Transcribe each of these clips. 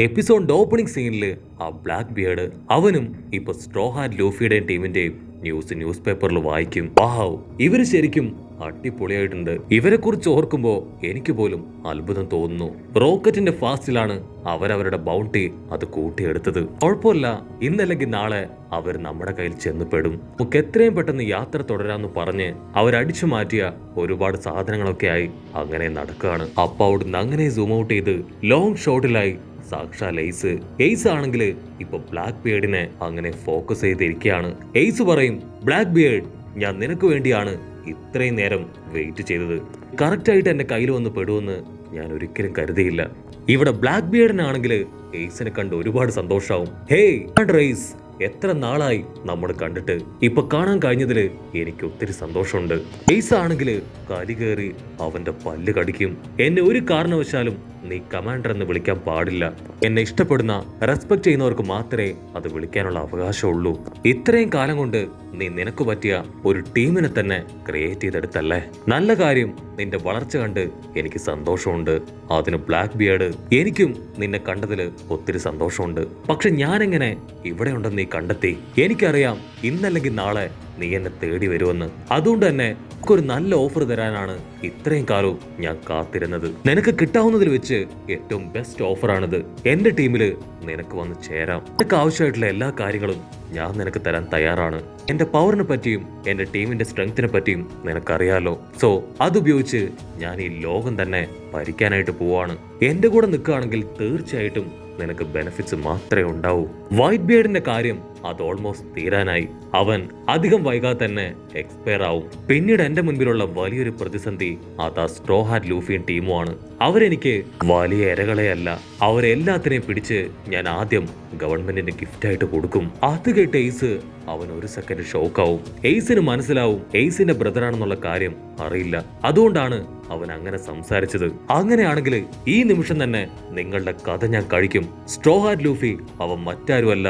എപ്പിസോഡിന്റെ opening സീനില് ആ black beard അവനും ഇപ്പൊ സ്ട്രോ ഹാറ്റ് ലൂഫിയുടെയും ടീമിന്റെയും ന്യൂസ് പേപ്പറിൽ വായിക്കും. വാവ്, ഇവര് ശരിക്കും അടിപൊളിയായിട്ടുണ്ട്. ഇവരെ കുറിച്ച് ഓർക്കുമ്പോ എനിക്ക് പോലും അത്ഭുതം തോന്നുന്നു. റോക്കറ്റിന്റെ ഫാസ്റ്റിലാണ് അവരവരുടെ ബൗണ്ടി അത് കൂട്ടിയെടുത്തത്. കുഴപ്പമില്ല, ഇന്നല്ലെങ്കിൽ നാളെ അവർ നമ്മുടെ കയ്യിൽ ചെന്നപ്പെടും. നമുക്ക് എത്രയും പെട്ടെന്ന് യാത്ര തുടരാന്ന് പറഞ്ഞ് അവരടിച്ചു മാറ്റിയ ഒരുപാട് സാധനങ്ങളൊക്കെ ആയി അങ്ങനെ നടക്കുകയാണ്. അപ്പൊ അവിടുന്ന് അങ്ങനെ സൂം ഔട്ട് ചെയ്ത് ലോങ് ഷോട്ടിലായി സാക്ഷാൽ എയ്സ് ആണെങ്കിൽ ഇപ്പൊ ബ്ലാക്ക് ബിയർഡിനെ അങ്ങനെ ഫോക്കസ് ചെയ്തിരിക്കുകയാണ്. എയ്സ് പറയും, ബ്ലാക്ക് ബിയർഡ്, ഞാൻ നിനക്ക് വേണ്ടിയാണ് ഇത്രയും നേരം വെയിറ്റ് ചെയ്തത്. കറക്റ്റ് ആയിട്ട് എന്റെ കയ്യിൽ വന്ന് പെടുമെന്ന് ഞാൻ ഒരിക്കലും കരുതിയില്ല. ഇവിടെ ബ്ലാക്ക് ബിയർഡിനാണെങ്കിൽ എയ്സിനെ കണ്ട് ഒരുപാട് സന്തോഷാവും. ഹേയ് റേസ്, എത്ര നാളായി നമ്മൾ കണ്ടിട്ട്. ഇപ്പൊ കാണാൻ കഴിഞ്ഞതില് എനിക്ക് ഒത്തിരി സന്തോഷമുണ്ട്. എയ്സ് ആണെങ്കിൽ കലി കയറി അവന്റെ പല്ല് കടിക്കും. എന്നെ ഒരു കാരണവശാലും നീ കമാൻഡർ എന്ന് വിളിക്കാൻ പാടില്ല. എന്നെ ഇഷ്ടപ്പെടുന്ന റെസ്പെക്ട് ചെയ്യുന്നവർക്ക് മാത്രമേ അത് വിളിക്കാനുള്ള അവകാശമുള്ളൂ. ഇത്രയും കാലം കൊണ്ട് നീ നിനക്ക് പറ്റിയ ഒരു ടീമിനെ തന്നെ ക്രിയേറ്റ് ചെയ്തെടുത്തല്ലേ. നല്ല കാര്യം, നിന്റെ വളർച്ച കണ്ട് എനിക്ക് സന്തോഷമുണ്ട്. അതിന് ബ്ലാക്ക് ബിയർഡ്, എനിക്കും നിന്നെ കണ്ടതിൽ ഒത്തിരി സന്തോഷമുണ്ട്. പക്ഷെ ഞാനെങ്ങനെ ഇവിടെ ഉണ്ടെന്ന് നീ കണ്ടെത്തി? എനിക്കറിയാം ഇന്നല്ലെങ്കിൽ നാളെ നീ എന്നെ തേടി വരുമെന്ന്. അതുകൊണ്ട് തന്നെ ഒരു നല്ല ഓഫർ തരാനാണ് ഇത്രയും കാലവും ഞാൻ കാത്തിരുന്നത്. നിനക്ക് കിട്ടാവുന്നതിൽ വെച്ച് ഏറ്റവും ബെസ്റ്റ് ഓഫറാണിത്. എന്റെ ടീമില് നിനക്ക് വന്ന് ചേരാം. നിനക്ക് ആവശ്യമായിട്ടുള്ള എല്ലാ കാര്യങ്ങളും ഞാൻ നിനക്ക് തരാൻ തയ്യാറാണ്. എന്റെ പവറിനെ പറ്റിയും എന്റെ ടീമിന്റെ സ്ട്രെങ്തിനെ പറ്റിയും നിനക്കറിയാലോ. സോ അതുപയോഗിച്ച് ഞാൻ ഈ ലോകം തന്നെ ഭരിക്കാനായിട്ട് പോവാണ്. എന്റെ കൂടെ നിൽക്കുകയാണെങ്കിൽ തീർച്ചയായിട്ടും നിനക്ക് ബെനിഫിറ്റ്സ് മാത്രമേ ഉണ്ടാവൂ. വൈറ്റ് ബിയർഡിന്റെ കാര്യം അത് ഓൾമോസ്റ്റ് തീരാനായി. അവൻ അധികം വൈകാതെ തന്നെ എക്സ്പയർ ആവും. പിന്നീട് എന്റെ മുൻപിലുള്ള വലിയൊരു പ്രതിസന്ധി അത് ആ സ്ട്രോ ഹാറ്റ് ലൂഫിയും ടീമുമാണ്. അവരെനിക്ക് വലിയ ഇരകളെയല്ല, അവരെല്ലാത്തിനെയും പിടിച്ച് ഞാൻ ആദ്യം ഗവൺമെന്റിന് ഗിഫ്റ്റ് ആയിട്ട് കൊടുക്കും. അത് കേട്ട് എയ്സ് അവൻ ഒരു സെക്കൻഡ് ഷോക്കാവും. എയ്സിന് മനസ്സിലാവും എയ്സിന്റെ ബ്രദറാണെന്നുള്ള കാര്യം അറിയില്ല. അതുകൊണ്ടാണ് അവൻ അങ്ങനെ സംസാരിച്ചത്. അങ്ങനെയാണെങ്കിൽ ഈ നിമിഷം തന്നെ നിങ്ങളുടെ കഥ ഞാൻ കഴിക്കും. സ്ട്രോ ഹാറ്റ് ലൂഫി അവൻ മറ്റാരുമല്ല,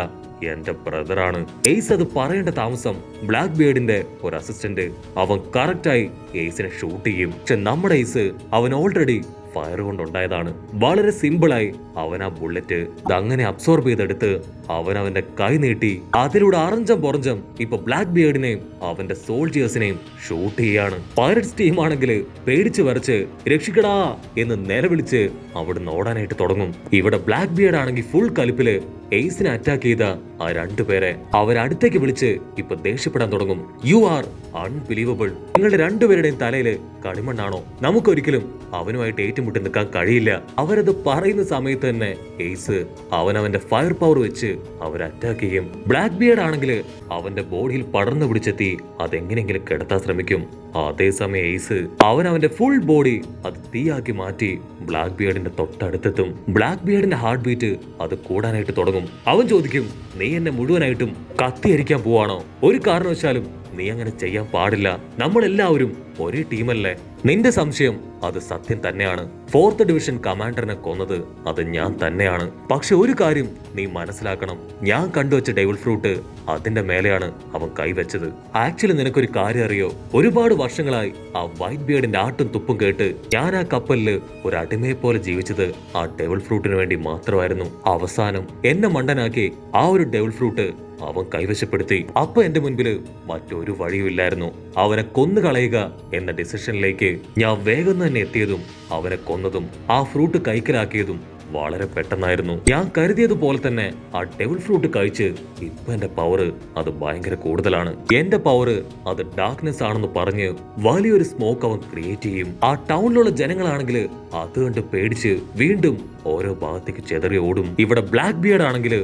എന്റെ ബ്രദറാണ്. എയ്സ് അത് പറയേണ്ട താമസം ബ്ലാക്ക് ബിയർഡിന്റെ ഒരു അസിസ്റ്റന്റ് അവൻ കറക്റ്റായി എയ്സിനെ ഷൂട്ട് ചെയ്യും. പക്ഷെ നമ്മുടെ എയ്സ് അവൻ ഓൾറെഡി ഫയർ കൊണ്ടുണ്ടായതാണ്. വളരെ സിമ്പിളായി അവൻ ആ ബുള്ളറ്റ് അങ്ങനെ അബ്സോർബ് ചെയ്തെടുത്ത് അവന്റെ കൈ നീട്ടി അതിലൂടെ അറഞ്ചം പൊറഞ്ചം ഇപ്പൊ ബ്ലാക്ക് ബിയർഡിനെയും അവന്റെ സോൾജിയേഴ്സിനെയും ഷൂട്ട് ചെയ്യാണ്. പൈററ്റ്സ് ടീം ആണെങ്കിൽ പേടിച്ചു വരച്ച് രക്ഷിക്കടാ എന്ന് നിലവിളിച്ച് അവിടുന്ന് ഓടാനായിട്ട് തുടങ്ങും. ഇവിടെ ബ്ലാക്ക് ബിയർഡ് ആണെങ്കിൽ ഫുൾ കലിപ്പില് എയ്സിനെ അറ്റാക്ക് ചെയ്ത ആ രണ്ടുപേരെ അവരടുത്തേക്ക് വിളിച്ച് ഇപ്പൊ ദേഷ്യപ്പെടാൻ തുടങ്ങും. You are unbelievable. നിങ്ങളുടെ രണ്ടുപേരുടെയും തലയില് കളിമണ്ണാണോ? നമുക്കൊരിക്കലും അവനുമായിട്ട് ഏറ്റുമുട്ടി നിൽക്കാൻ കഴിയില്ല. അവരത് പറയുന്ന സമയത്ത് തന്നെ എയ്സ് അവന്റെ ഫയർ പവർ വെച്ച് അവരെ അറ്റാക്ക് ചെയ്യും. ബ്ലാക്ക് ബിയർഡ് ആണെങ്കിൽ അവന്റെ ബോഡിയിൽ പടർന്നു പിടിച്ചെത്തി അതെങ്ങനെയെങ്കിലും കെടുത്താൻ ശ്രമിക്കും. അതേസമയം എയ്സ് അവന്റെ ഫുൾ ബോഡി അത് തീയാക്കി മാറ്റി ബ്ലാക്ക് ബിയർഡിന്റെ തൊട്ടടുത്തെത്തും. ബ്ലാക്ക് ബിയർഡിന്റെ ഹാർട്ട് ബീറ്റ് അത് കൂടാനായിട്ട് തുടങ്ങും. അവൻ ചോദിക്കും, നീ എന്നെ മുഴുവനായിട്ടും കത്തിയരിക്കാൻ പോവാണോ? ഒരു കാരണവശാലും നീ അങ്ങനെ ചെയ്യാൻ പാടില്ല. നമ്മളെല്ലാവരും ഒരേ ടീമല്ലേ? നിന്റെ സംശയം അത് സത്യം തന്നെയാണ്. 4th ഡിവിഷൻ കമാൻഡറിനെ കൊന്നത് അത് ഞാൻ തന്നെയാണ്. പക്ഷെ ഒരു കാര്യം നീ മനസ്സിലാക്കണം, ഞാൻ കണ്ടുവച്ച ഡെവിൾ ഫ്രൂട്ട് അതിന്റെ മേലെയാണ് അവൻ കൈവച്ചത്. ആക്ച്വലി നിനക്കൊരു കാര്യം അറിയോ? ഒരുപാട് വർഷങ്ങളായി ആ വൈറ്റ് ബിയർഡിന്റെ ആട്ടും തുപ്പും കേട്ട് ഞാൻ ആ കപ്പലില് ഒരു അടിമയെ പോലെ ജീവിച്ചത് ആ ഡെവിൾ ഫ്രൂട്ടിന് വേണ്ടി മാത്രമായിരുന്നു. അവസാനം എന്നെ മണ്ടനാക്കി ആ ഒരു ഡെവിൾ ഫ്രൂട്ട് അവൻ കൈവശപ്പെടുത്തി. അപ്പൊ എന്റെ മുൻപില് മറ്റൊരു വഴിയുമില്ലായിരുന്നു. അവനെ കൊന്നുകളയുക എന്ന ഡിസിഷനിലേക്ക് ഞാൻ വേഗം തന്നെ എത്തിയതും അവനെ കൊന്നതും ആ ഫ്രൂട്ട് കൈക്കലാക്കിയതും വളരെ പെട്ടെന്നായിരുന്നു. ഞാൻ കരുതിയതുപോലെ തന്നെ ആ ഡെവിൾ ഫ്രൂട്ട് കഴിച്ച് ഇപ്പൊ എന്റെ പവർ അത് ഭയങ്കര കൂടുതലാണ്. എന്റെ പവർ അത് ഡാർക്ക്നെസ് ആണെന്ന് പറഞ്ഞ് വലിയൊരു സ്മോക്ക് അവൻ ക്രിയേറ്റ് ചെയ്യും. ആ ടൗണിലുള്ള ജനങ്ങളാണെങ്കിൽ അത് കണ്ട് പേടിച്ച് വീണ്ടും ഓരോ ഭാഗത്തേക്ക് ചെതറി ഓടും. ഇവിടെ ബ്ലാക്ക് ബിയർഡ് ആണെങ്കിൽ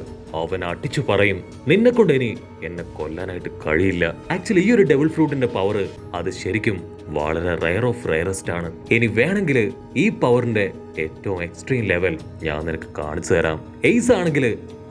അവൻ അടിച്ചു പറയും, നിന്നെ കൊണ്ട് ഇനി എന്നെ കൊല്ലാനായിട്ട് കഴിയില്ല. ആക്ച്വലി ഈ ഒരു ഡെവിൾ ഫ്രൂട്ടിന്റെ പവർ അത് ശരിക്കും വളരെ റയർ ഓഫ് റയറസ്റ്റ് ആണ്. ഇനി വേണമെങ്കിൽ ഈ പവറിന്റെ ഏറ്റവും എക്സ്ട്രീം ലെവൽ ഞാൻ നിനക്ക് കാണിച്ചു തരാം. എയ്സ് ആണെങ്കിൽ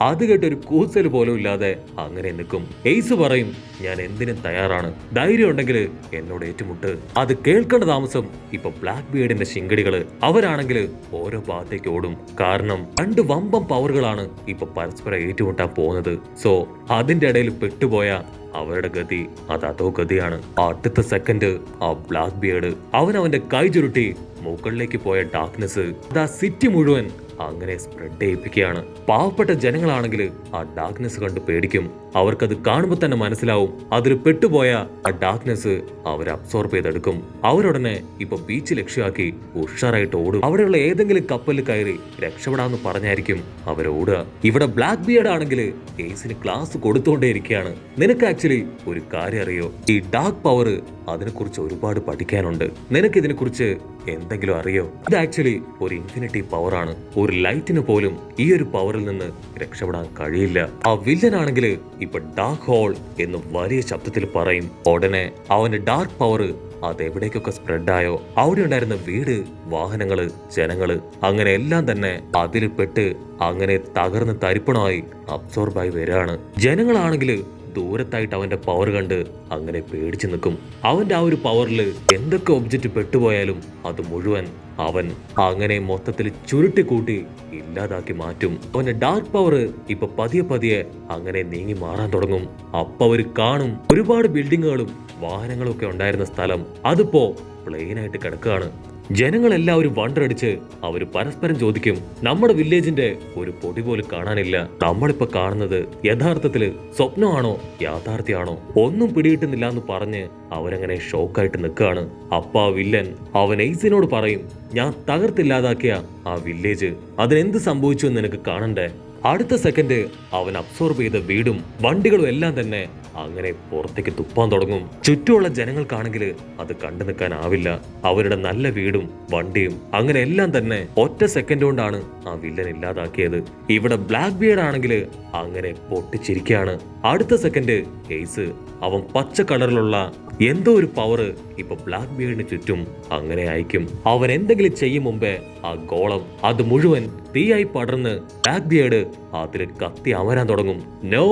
അത് കേട്ടൊരു കൂസൽ പോലും ഇല്ലാതെ അങ്ങനെ നിൽക്കും. എയ്സ് പറയും, ഞാൻ എന്തിനും തയ്യാറാണ്, ധൈര്യം ഉണ്ടെങ്കിൽ എന്നോട് ഏറ്റുമുട്ട്. അത് കേൾക്കേണ്ട താമസം ഇപ്പൊ ബ്ലാക്ക് ബിയർഡിന്റെ ശിങ്കടികള് അവരാണെങ്കിൽ ഓരോ ഭാഗത്തേക്ക് ഓടും. കാരണം രണ്ട് വമ്പം പവറുകളാണ് ഇപ്പൊ പരസ്പരം ഏറ്റുമുട്ടാൻ പോകുന്നത്. സോ അതിന്റെ ഇടയിൽ പെട്ടുപോയ അവരുടെ ഗതി അത് അതോ ഗതിയാണ്. അടുത്ത സെക്കൻഡ് ആ ബ്ലാക്ക് ബിയർഡ് അവന്റെ കൈ ചുരുട്ടി മുകളിലേക്ക് പോയ ഡാർക്ക്നെസ് അത് ആ സിറ്റി മുഴുവൻ അങ്ങനെ സ്പ്രെഡ് ചെയ്യിപ്പിക്കുകയാണ്. പാവപ്പെട്ട ജനങ്ങളാണെങ്കിൽ ആ ഡാർക്ക്നെസ് കണ്ട് പേടിക്കും. അവർക്കത് കാണുമ്പോൾ തന്നെ മനസ്സിലാവും അതിൽ പെട്ടുപോയ ആ ഡാർക്ക്നെസ് അവർ അബ്സോർബ് ചെയ്തെടുക്കും. അവരുടനെ ഇപ്പൊ ബീച്ച് ലക്ഷ്യമാക്കി ഉഷാറായിട്ട് ഓടും. അവിടെയുള്ള ഏതെങ്കിലും കപ്പലിൽ കയറി രക്ഷപ്പെടാന്ന് പറഞ്ഞായിരിക്കും അവരോടുക. ഇവിടെ ബ്ലാക്ക് ബിയർഡ് ആണെങ്കിൽ ഏസിന് ക്ലാസ് കൊടുത്തുകൊണ്ടേയിരിക്കുകയാണ്. നിനക്ക് ആക്ച്വലി ഒരു കാര്യം അറിയോ? ഈ ഡാർക്ക് പവർ അതിനെക്കുറിച്ച് ഒരുപാട് പഠിക്കാനുണ്ട്. നിനക്ക് ഇതിനെക്കുറിച്ച് എന്തെങ്കിലും അറിയോ? ഇത് ആക്ച്വലി ഒരു ഇൻഫിനിറ്റി പവർ ആണ്. ഒരു ലൈറ്റിന് പോലും ഈ ഒരു പവറിൽ നിന്ന് രക്ഷപ്പെടാൻ കഴിയില്ല. ആ വില്ലൻ ആണെങ്കിൽ ഇപ്പൊ ഡാർക്ക് ഹോൾ എന്ന് വലിയ ശബ്ദത്തിൽ പറയും. ഉടനെ അവന്റെ ഡാർക്ക് പവർ അതെവിടേക്കൊക്കെ സ്പ്രെഡായോ അവിടെ ഉണ്ടായിരുന്ന വീട്, വാഹനങ്ങള്, ജനങ്ങള് അങ്ങനെ എല്ലാം തന്നെ അതിൽ പെട്ട് അങ്ങനെ തകർന്ന് തരിപ്പണമായി അബ്സോർബായി വരികയാണ്. ജനങ്ങളാണെങ്കിൽ ദൂരത്തായിട്ട് അവന്റെ പവർ കണ്ട് അങ്ങനെ പേടിച്ചു നിൽക്കും. അവന്റെ ആ ഒരു പവറിൽ എന്തൊക്കെ ഒബ്ജക്റ്റ് പെട്ടുപോയാലും അത് മുഴുവൻ അവൻ അങ്ങനെ മൊത്തത്തിൽ ചുരുട്ടിക്കൂട്ടി ഇല്ലാതാക്കി മാറ്റും. അവന്റെ ഡാർക്ക് പവർ ഇപ്പൊ പതിയെ പതിയെ അങ്ങനെ നീങ്ങി മാറാൻ തുടങ്ങും. അപ്പൊ അവര് കാണും ഒരുപാട് ബിൽഡിങ്ങുകളും വാഹനങ്ങളും ഒക്കെ ഉണ്ടായിരുന്ന സ്ഥലം അതിപ്പോ പ്ലെയിനായിട്ട് കിടക്കുകയാണ്. ജനങ്ങളെല്ലാവരും വണ്ടടിച്ച് അവര് പരസ്പരം ചോദിക്കും, നമ്മുടെ വില്ലേജിന്റെ ഒരു പൊടി പോലും കാണാനില്ല. നമ്മളിപ്പോ കാണുന്നത് യഥാർത്ഥത്തില് സ്വപ്നമാണോ യാഥാർത്ഥ്യമാണോ ഒന്നും പിടികിട്ടുന്നില്ല എന്ന് പറഞ്ഞ് അവരങ്ങനെ ഷോക്കായിട്ട് നിൽക്കുകയാണ്. അപ്പ ആ വില്ലൻ അവൻ എയ്സിനോട് പറയും, ഞാൻ തകർത്തില്ലാതാക്കിയ ആ വില്ലേജ് അതിനെന്ത് സംഭവിച്ചു എന്ന് നിനക്ക് കാണണ്ടേ? അടുത്ത സെക്കൻഡ് അവൻ അബ്സോർബ് ചെയ്ത വീടും വണ്ടികളും എല്ലാം തന്നെ അങ്ങനെ പുറത്തേക്ക് തുപ്പാൻ തുടങ്ങും. ചുറ്റുമുള്ള ജനങ്ങൾക്കാണെങ്കിൽ അത് കണ്ടു നിൽക്കാനാവില്ല. അവരുടെ നല്ല വീടും വണ്ടിയും അങ്ങനെ എല്ലാം തന്നെ ഒറ്റ സെക്കൻഡ് കൊണ്ടാണ് ആ വില്ലൻ ഇല്ലാതാക്കിയത്. ഇവിടെ ബ്ലാക്ക് ബിയർഡ് ആണെങ്കിൽ അങ്ങനെ പൊട്ടിച്ചിരിക്കുകയാണ്. അടുത്ത സെക്കൻഡ് എയ്സ് അവൻ പച്ച കളറിലുള്ള എന്തോ ഒരു പവർ ഇപ്പൊ ബ്ലാക്ക് ബിയർഡിന് ചുറ്റും അങ്ങനെ അയക്കും. അവൻ എന്തെങ്കിലും ചെയ്യും മുമ്പേ ആ ഗോളം അത് മുഴുവൻ തീയായി പടർന്ന് ബ്ലാക്ക് ബിയർഡ് അതിൽ കത്തി അമരാൻ തുടങ്ങും. നോ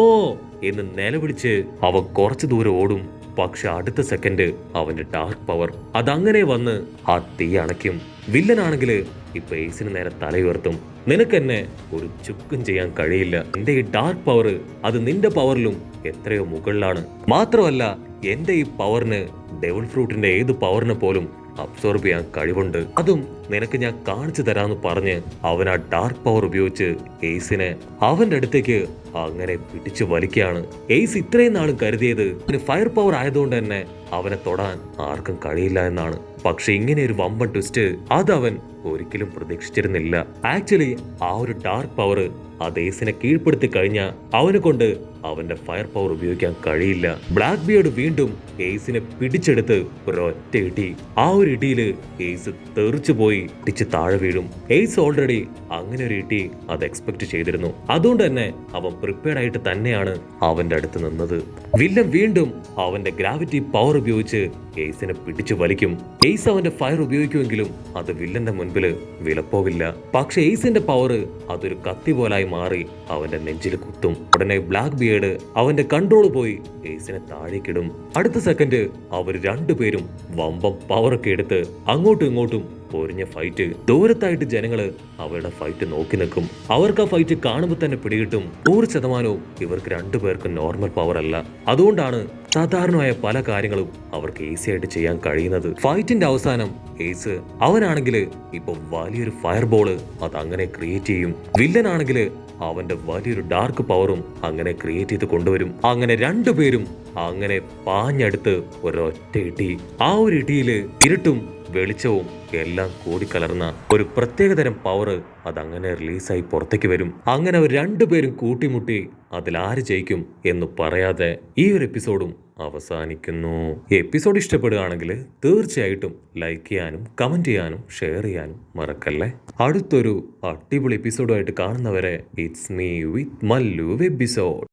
എന്ന് നിലവിളിച്ച് അവൻ കുറച്ചു ദൂരം ഓടും. പക്ഷെ അടുത്ത സെക്കൻഡ് അവന്റെ ഡാർക്ക് പവർ അതങ്ങനെ വന്ന് ആ തീ അണയ്ക്കും. വില്ലനാണെങ്കിൽ ഇപ്പൊ എയ്സിന് നേരെ തലയുയർത്തും. നിനക്കെന്നെ ഒരു ചുക്കും ചെയ്യാൻ കഴിയില്ല. എന്റെ ഈ ഡാർക്ക് പവർ അത് നിന്റെ പവറിലും എത്രയോ മുകളിലാണ്. മാത്രമല്ല എന്റെ ഈ പവറിന് ഡെവിൾ ഫ്രൂട്ടിന്റെ ഏത് പവറിനെ പോലും അബ്സോർബ് ചെയ്യാൻ കഴിവുണ്ട്. അതും നിനക്ക് ഞാൻ കാണിച്ചു തരാന്ന് പറഞ്ഞ് അവൻ ആ ഡാർക്ക് പവർ ഉപയോഗിച്ച് എയ്സിനെ അവന്റെ അടുത്തേക്ക് അങ്ങനെ പിടിച്ചു വലിക്കുകയാണ്. എയ്സ് ഇത്രയും നാളും കരുതിയത് ഫയർ പവർ ആയതുകൊണ്ട് തന്നെ അവനെ തൊടാൻ ആർക്കും കഴിയില്ല എന്നാണ്. പക്ഷെ ഇങ്ങനെ ഒരു വമ്പൻ ട്വിസ്റ്റ് അതവൻ ഒരിക്കലും പ്രതീക്ഷിച്ചിരുന്നില്ല. ആക്ച്വലി ആ ഒരു ഡാർക്ക് പവർ അത് എയ്സിനെ കീഴ്പ്പെടുത്തി കഴിഞ്ഞാൽ അവനെ കൊണ്ട് അവന്റെ ഫയർ പവർ ഉപയോഗിക്കാൻ കഴിയില്ല. ബ്ലാക്ക് ബിയർഡ് വീണ്ടും എയ്സിനെ പിടിച്ചെടുത്ത് ഒരൊറ്റ ഇടി. ആ ഒരു ഇടിയില് എയ്സ് തെറിച്ചു പോയി ഇടിച്ച് താഴെ വീഴും. എയ്സ് ഓൾറെഡി അങ്ങനെ ഒരു ഇടി അത് എക്സ്പെക്ട് ചെയ്തിരുന്നു. അതുകൊണ്ട് തന്നെ അവൻ പ്രിപ്പയർഡ് ആയിട്ട് തന്നെയാണ് അവന്റെ അടുത്ത് നിന്നത്. വില്ലൻ വീണ്ടും അവന്റെ ഗ്രാവിറ്റി പവർ ഉപയോഗിച്ച് എയ്സിനെ പിടിച്ചു വലിക്കും. എയ്സ് അവന്റെ ഫയർ ഉപയോഗിക്കുമെങ്കിലും അത് വില്ലന്റെ മുൻപിൽ വിലപ്പോവില്ല. പക്ഷെ എയ്സിന്റെ പവർ അതൊരു കത്തി പോലായി മാറി അവന്റെ നെഞ്ചിൽ കുത്തും. ഉടനെ ബ്ലാക്ക് ബിയർഡ് അവന്റെ കൺട്രോൾ പോയി എയ്സിനെ താഴേക്കിടും. അടുത്ത സെക്കൻഡ് അവർ രണ്ടുപേരും വമ്പം പവറൊക്കെ എടുത്ത് അങ്ങോട്ടും ഇങ്ങോട്ടും പൊരിഞ്ഞ ഫൈറ്റ്. ദൂരത്തായിട്ട് ജനങ്ങള് അവരുടെ ഫൈറ്റ് നോക്കി നിൽക്കും. അവർക്ക് ആ ഫൈറ്റ് കാണുമ്പോൾ തന്നെ പിടികിട്ടും 100% ഇവർക്ക് രണ്ടുപേർക്കും നോർമൽ പവർ അല്ല. അതുകൊണ്ടാണ് സാധാരണമായ പല കാര്യങ്ങളും അവർക്ക് ഈസി ആയിട്ട് ചെയ്യാൻ കഴിയുന്നത്. ഫൈറ്റിന്റെ അവസാനം എയ്സ് അവനാണെങ്കിൽ ഇപ്പൊ വലിയൊരു ഫയർ ബോള് അത് അങ്ങനെ ക്രിയേറ്റ് ചെയ്യും. വില്ലൻ ആണെങ്കിൽ അവന്റെ വലിയൊരു ഡാർക്ക് പവറും അങ്ങനെ ക്രിയേറ്റ് ചെയ്ത് കൊണ്ടുവരും. അങ്ങനെ രണ്ടുപേരും അങ്ങനെ പാഞ്ഞടുത്ത് ഒരൊറ്റ ഇടി. ആ ഒരു ഇടിയില് ഇരുട്ടും വെളിച്ചവും എല്ലാം കൂടിക്കലർന്ന ഒരു പ്രത്യേകതരം പവർ അതങ്ങനെ റിലീസായി പുറത്തേക്ക് വരും. അങ്ങനെ അവർ രണ്ടുപേരും കൂട്ടിമുട്ടി അതിലാര് ജയിക്കും എന്ന് പറയാതെ ഈ ഒരു എപ്പിസോഡും അവസാനിക്കുന്നു. എപ്പിസോഡ് ഇഷ്ടപ്പെടുകയാണെങ്കിൽ തീർച്ചയായിട്ടും ലൈക്ക് ചെയ്യാനും കമന്റ് ചെയ്യാനും ഷെയർ ചെയ്യാനും മറക്കല്ലേ. അടുത്തൊരു അടിപൊളി എപ്പിസോഡുമായിട്ട് കാണുന്നവരെ it's me with Mallu episode.